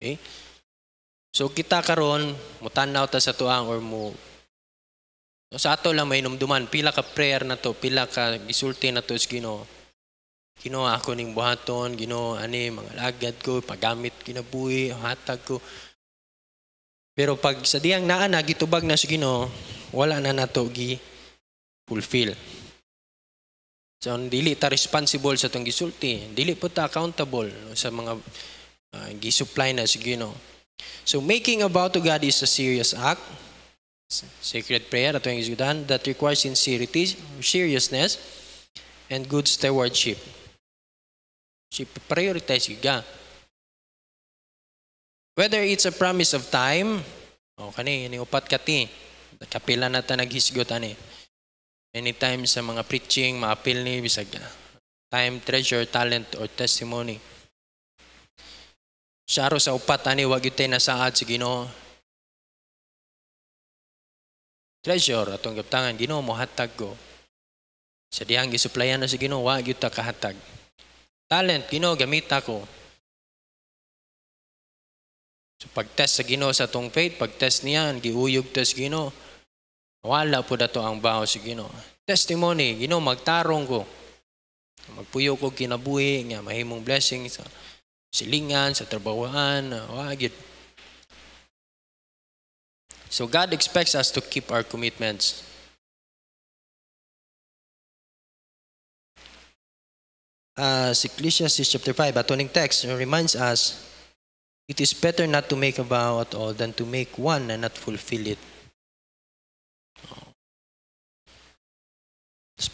Okay? So kita karon mutanaw ta sa tuang or mo sa ato lang may numduman pila ka prayer na to, pila ka gisulti na to sa Ginoo. Ginoo ako ning buhaton, Ginoo ani mga lagad ko, paggamit kinabuhi, hatag ko. Pero pag sa diyang naa na gitubag na sa Ginoo, wala na nato gi fulfill. So dili ta responsible sa tong gisulti, dili po ta accountable sa mga gi-supply na sa Ginoo. So making a vow to God is a serious act, sacred prayer ato ang isudan that requires sincerity, seriousness, and good stewardship. Prioritize ka. Whether it's a promise of time, kani upat kati, kapila na ta naghisgot ani. Anytime sa mga preaching, maapil ni bisag time, treasure, talent, or testimony. Saro sa upat ani wag yun tayo nasaad sa Ginoo. Treasure atong gaptangan Ginoo mo hatag ko. Sa diyang gisuplayan na sa Ginoo wag yun ta kahatag. Talent Ginoo gamita ko. So pag-test sa Ginoo sa tong faith, pag-test niyan giuyog ta sa Ginoo. Wala po dato ang baho sa Ginoo. Testimony Ginoo magtarong ko. Magpuyo ko kinabuhi nga mahimong blessing sa silingan, sa trabahoan, wagid. So God expects us to keep our commitments. Ecclesiastes chapter 5, atoning text, reminds us, it is better not to make a vow at all than to make one and not fulfill it.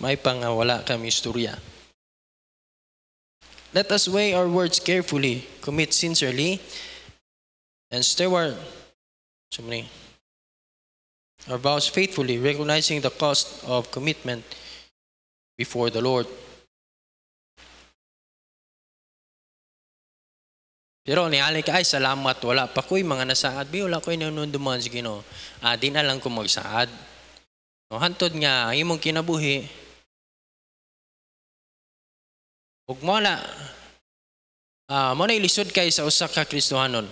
May pang wala kami istorya. Let us weigh our words carefully, commit sincerely, and steward our vows faithfully, recognizing the cost of commitment. before the Lord. Pero niali ka, ay salamat, wala pa ko'y mga nasaad. Wala ko'y nanunduman sa Ginoo. Di na lang ko magsaad. No, hantod nga, ang imong kinabuhi, huwag mo na, mo na ilisod kay sa usa ka Kristohanon.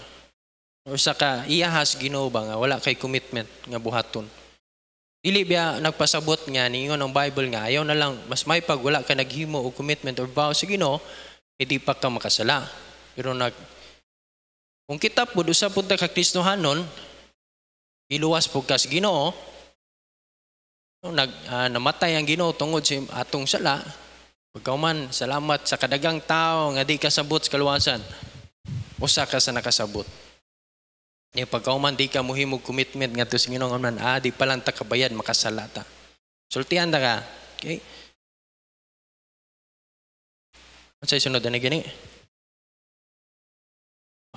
O sa ka iyahas Ginoo ba nga, wala kay commitment nga buhaton. Dili biya nagpasabot nga ningon ang Bible nga, ayaw na lang, mas may pag wala ka naghimo o commitment or vow sa Ginoo, hindi pa ka makasala. Pero kung kita po, usa po ka Kristohanon, iluwas po ka sa Ginoo, namatay ang Ginoo tungod sa atong sala, pagkauman, salamat sa kadagang tao nga di kasabot sa kaluwasan, usa ka sa nakasabot. Pagkauman, di ka muhimog commitment nga to sa Ginoo, di pa lang takabayad, makasala ta. Sultihan na ka. Okay? Ano sa'yo sunod na gini?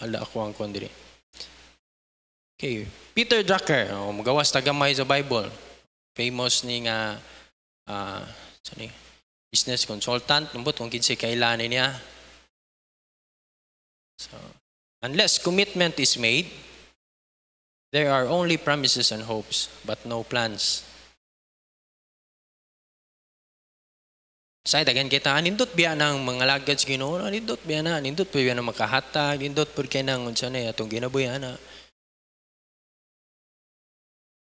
Ala ako ang kondiri. Okay. Peter Drucker, magawas tagamay sa Bible. Famous ni nga business consultant. Nambot kung kinsay kailangan niya. So, unless commitment is made, there are only promises and hopes, but no plans. Sa dagan kita, nindot biya ng mga lagads Ginoo, nindot biya na makahatag, nindot po kaya nang unsa na atong ginabuyan na.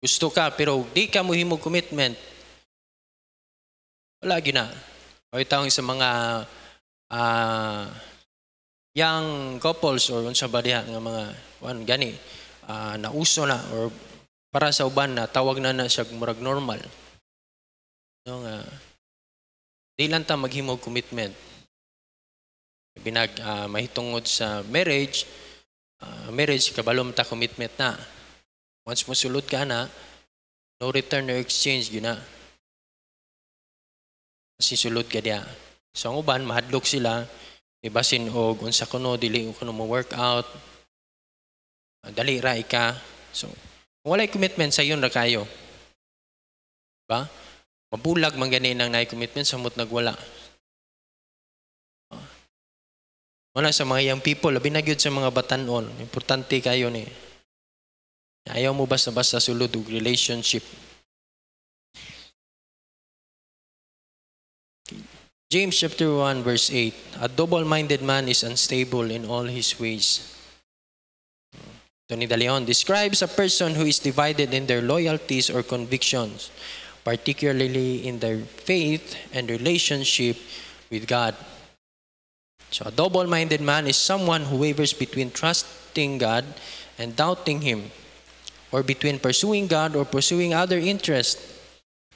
Gusto ka, pero di ka muhimog commitment. Wala gina. O itawang sa mga young couples or unsa ba diha nga mga gani nauso na or para sa uban na tawag na siya murag normal. No nga di lang ta maghimog commitment. Mahitungod sa marriage kabalom ta commitment na. Once mo sulod ka na, no return or exchange yun na. Kasi sulod ka diya. So ang uban, mahadlok sila, ibasin og unsa kuno dili kuno mo workout. Dali ra ka. So kung walay commitment sa yun ra kayo. Ba? Mabulag man gani nang naay commitment samot nagwala. Wala sa mga young people, labi na gyud sa mga batanon, importante kayo ni. Ayaw mo basta-basta sulod og relationship. James chapter 1 verse 8, a double-minded man is unstable in all his ways. Tony De Leon describes a person who is divided in their loyalties or convictions, particularly in their faith and relationship with God. So a double-minded man is someone who wavers between trusting God and doubting Him, or between pursuing God or pursuing other interests.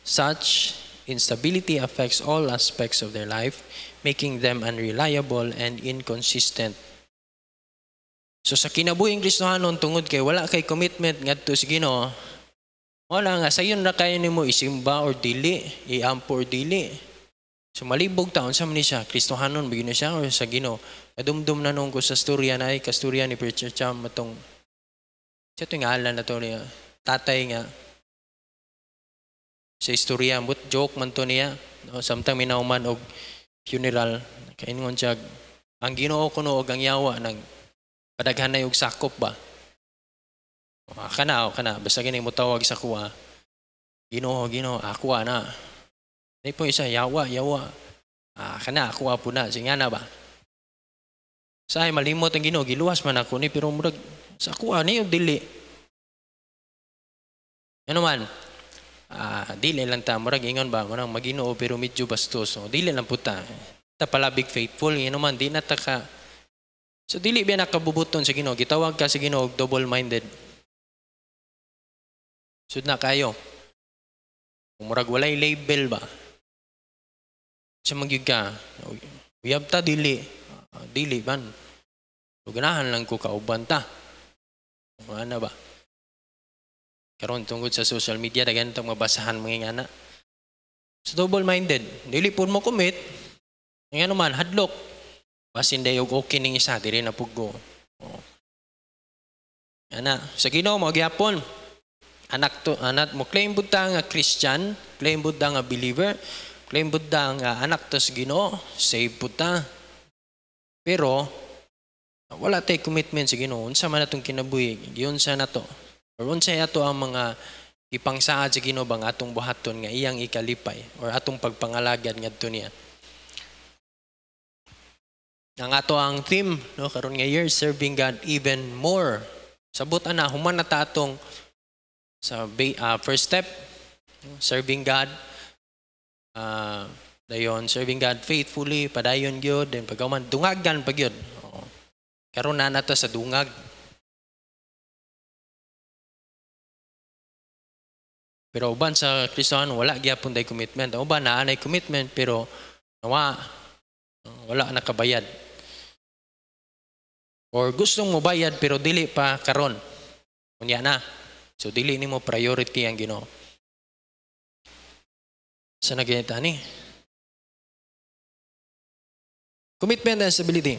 Such instability affects all aspects of their life, making them unreliable and inconsistent. So sa kinabuhing Kristohanon, tungod kay wala kay commitment ngadto sa Ginoo, wala nga sayon ra kayo nimo isimba or dili, iampo or dili. So malibog taon sa man siya, Kristohanon bigino siya or sa Ginoo. Kadumdum na nung ko sa storya na ay kastorya ni Preacher Cham matong sa ito nga alam na to niya, tatay nga sa istorya, but joke man to niya. No, samtang minauman og funeral, kaingon siya, ang Ginoo kuno og ang yawa ng padaghanay og sakop ba? Kana, basta gani mo tawag sa kuha, Ginoo, ako na. Hindi po isa, yawa. Kana, ako po na, singa na ba? Sa ay malimot ang Ginoo, giluwas man ako ni, pero murag, sa kuha ni yung dili. Ano man, dili lang ta, murag ingon ba, murag Maginoo pero medyo bastos. So, dili lang puta. Ta pala big faithful, ano man, di na ta ka. So, dili ba nakabubuton sa Ginoo, gitawag ka sa Ginoo, double-minded. Sud na kayo. Kung murag walay label ba, sa magyug ka, uyab ta, dili man. So, ganahan lang ko kauban ta. Ano ba? Karon tungkol sa social media, dagan itong mabasahan mga ngana. So double-minded. Dili po mo commit. Nga naman, hadlok. Basin dayo okay ning isa, dili na pugo. Ana, sa Ginoo mo gyapon. Anak mo claim budta nga Christian, claim budta nga believer, claim Buddha nga anak tas Ginoo, save pud ta. Pero wala tay commitment sa Ginoo. Unsa man atong kinabuhi, giunsa nato. Or unsa ato ang mga ipangsaad sa Ginoo bang atong buhaton nga iyang ikalipay or atong pagpangalagad ngadto niya. Ang ato ang theme no karon nga year, serving God even more. Sabot ana human na ta atong sa first step, serving God. Dayon serving God faithfully, padayon gyud, then pagkaman dungagan pag gyud. Karon na nato sa dungag. Pero uban sa Kristohan wala gyapon day commitment. Uban naa nay commitment pero wala nakabayad. Or gustong mo bayad pero dili pa karon. Unya na. So dili nimo priority ang Ginoo. Sa naginita ni. Commitment and stability.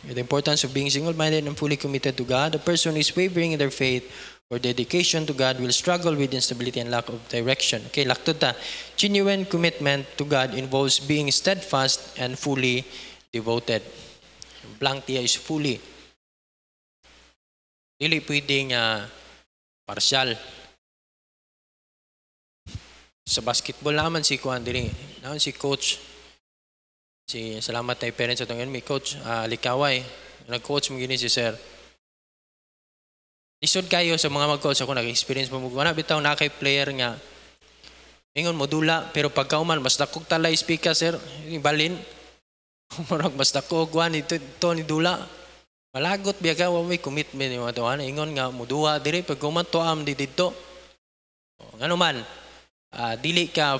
The importance of being single-minded and fully committed to God. A person who is wavering in their faith or dedication to God will struggle with instability and lack of direction. Okay, laktod ta. Genuine commitment to God involves being steadfast and fully devoted. Blank tiya is fully. Dili pwedeng partial. Sa basketball naman si Kuan dili. Naman si coach. Salamat tayo parents sa tungan mi coach Likaway. Nag-coach mo gini si sir. Isod kayo sa mga mag-coach ako nag-experience mo na bitaw na kay player nga ingon mo dula pero pagkauman mas dakog talay speaker sir balin murag mas dakog kuan ito ni dula malagot biya ka wa may commitment ni mga tuwan ingon nga muduha diri pagkauman tuam di didto ngano man dili ka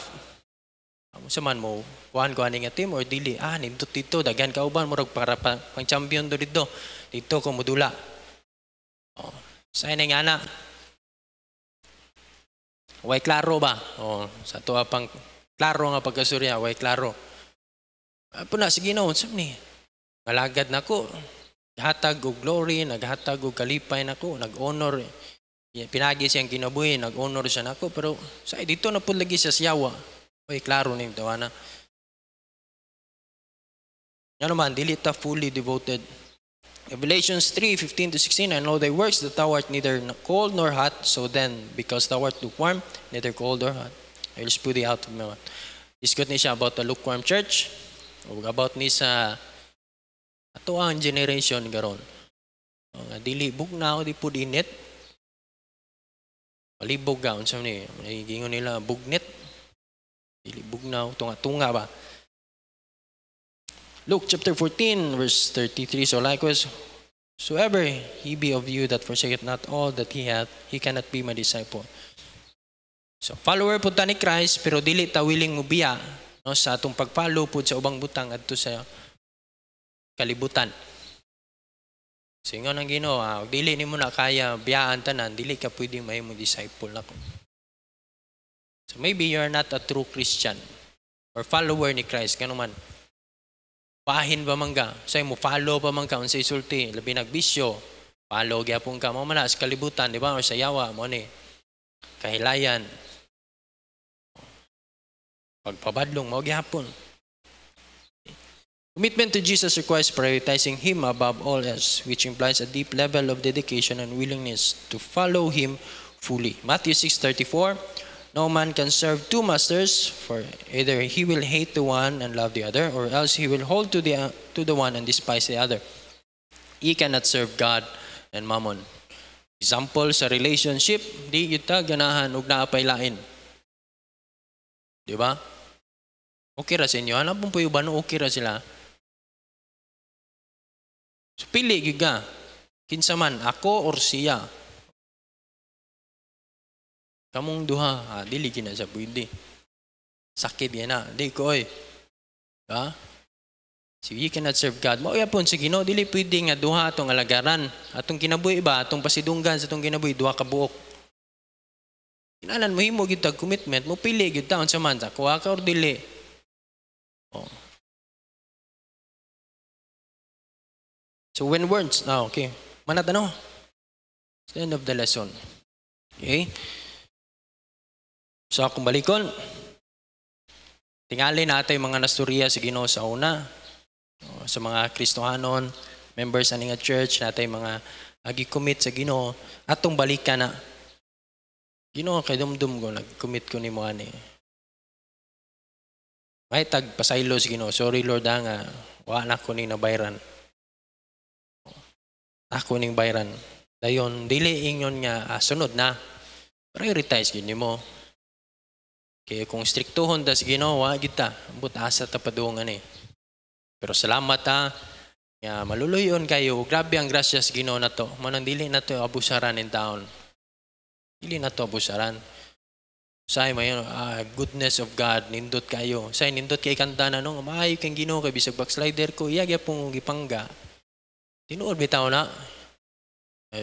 sa man mo kuan nga team or dili nindot dito daghan ka uban murag para pang champion do dito ko modula sa inay nga na way klaro ba sa tuwa pang klaro nga pagkasurya way klaro na sige na unsam ni malagad nako hatag og glory naghatag og kalipay nako nag-honor pinagi siyang kinabuhi nag-honor siya nako pero sa dito na pud lagi sa siyawa way klaro ning tawana. Yan naman, dili ta fully devoted. Revelations 3:15-16, I know thy works, that thou art neither cold nor hot, so then, because thou art lukewarm, neither cold nor hot, I will spew thee out of my mouth. Discuss ni siya about the lukewarm church, o about ni sa ato ang generation garon. Dili bugnaw, di po dinit. Palibog ka, unsam ni, gingon nila bugnit. Dili bugnaw, tunga-tunga ba? Luke chapter 14, verse 33. So likewise, whosoever he be of you that forsaketh not all that he hath, he cannot be my disciple. So follower po ta ni Christ, pero dili ta willing mubiya no, sa atong pag-follow po sa ubang butang adto sa kalibutan. So ingon ang Ginoo, dili nimo na kaya biyaan tanan, dili ka pwedeng mahimo disciple nako. So maybe you are not a true Christian or follower ni Christ, kano man. Pahin ba man ka? Say mo follow pa man ka unsay sulti, labi nagbisyo. Follow gyapon ka mo man sa kalibutan, di ba? Or sa yawa mo ni. Kahilayan. Pagpabadlong mo gyapon. Commitment to Jesus requires prioritizing Him above all else, which implies a deep level of dedication and willingness to follow Him fully. Matthew 6:34. No man can serve two masters, for either he will hate the one and love the other, or else he will hold to the one and despise the other. Ye cannot serve God and mammon. Example sa relationship, di kita ganahan ug naapay lain. Di ba? Okay ra sa inyo. Ano pong puyuban okay ra sila? So, pili gyud ka. Kinsa man, ako or siya. Kamong duha, dili gina sa pwede. Sakit yan na. Di ko, oy. Ha? So you cannot serve God. Mauya po sa Ginoo, dili pwede nga duha atong alagaran. Atong kinabuhi ba, atong pasidunggan sa atong kinabuhi, duha ka buok. Kinalan mo himo gyud tag commitment, mo pili gyud taon sa man sa kuha ka or dili. Oh. So when words, okay. Manat ano? It's the end of the lesson. Okay? So akong balikon, tingali natay mga nasturya sa Ginoo sa una. Sa mga Kristohanon, members ani nga church, natay mga agi-commit sa Ginoo, atong balikan na. Ginoo kay dumdum ko, nag-commit ko nimo ani. May tag pasaylo sa Ginoo. Sorry Lord nga, wa na ko ning nabayran. Ako ning bayran. Dayon dili ingon nga sunod na. Prioritize gyud nimo. Kaya kung striktuhon ta sa Ginoo, wa gyud ta. Ambot asa ta padungan ni. Pero salamat ha. Ya, maluluyon kayo. Grabe ang grasya sa Ginoo nato. Manang dili nato abusaran in taon. Dili nato abusaran. Say mayon goodness of God nindot kayo. Say nindot kay kanta na nung maayo kang Ginoo kay bisag backslider ko iya gyapon gipangga. Tinuod bitaw na.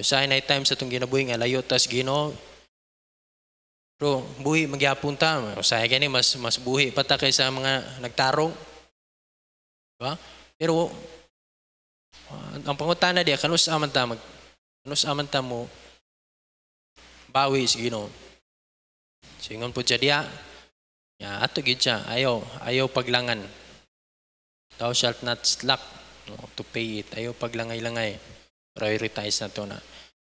Say night time sa tong ginabuhi nga layo tas Ginoo. Pero buhi magyapon ta. Say gani mas buhi pa ta kaysa mga nagtarong. Diba? Pero ang pangutana diya kanus aman ta mo bawi sa Ginoo. Singon po siya diya. Ya ato gid siya ayaw paglangan. Thou shalt not slack to pay it. Ayaw paglangay-langay. Prioritize na to na.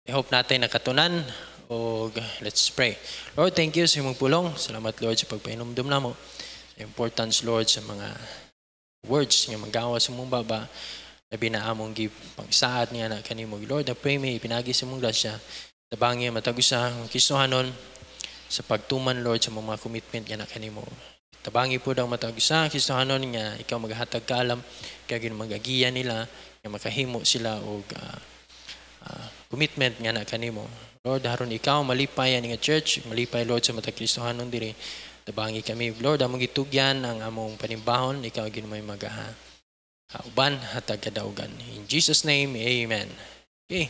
I hope natin nakatunan. O let's pray. Lord, thank you sa imong pulong. Salamat Lord sa pagpainumdum namo. Importance Lord sa mga words nga magawa sa mong baba. Labi na among pagsaad niya na kanimo. Lord, I pray may pinagi sa mong grasya. Tabangi matagusa ang Kristohanon sa pagtuman Lord sa mga commitment nga na kanimo. Tabangi po daw matagusa ang Kristohanon nga ikaw maghatag kaalam kaya magagiya nila nga makahimo sila og commitment nga na kanimo. Lord, haron ikaw malipay ani nga church, malipay Lord sa matag Kristohanon diri. Tabangi kami Lord, among gitugyan ang among panimbahon, ikaw ginumay uban hatag kadaugan. In Jesus name, amen. Okay.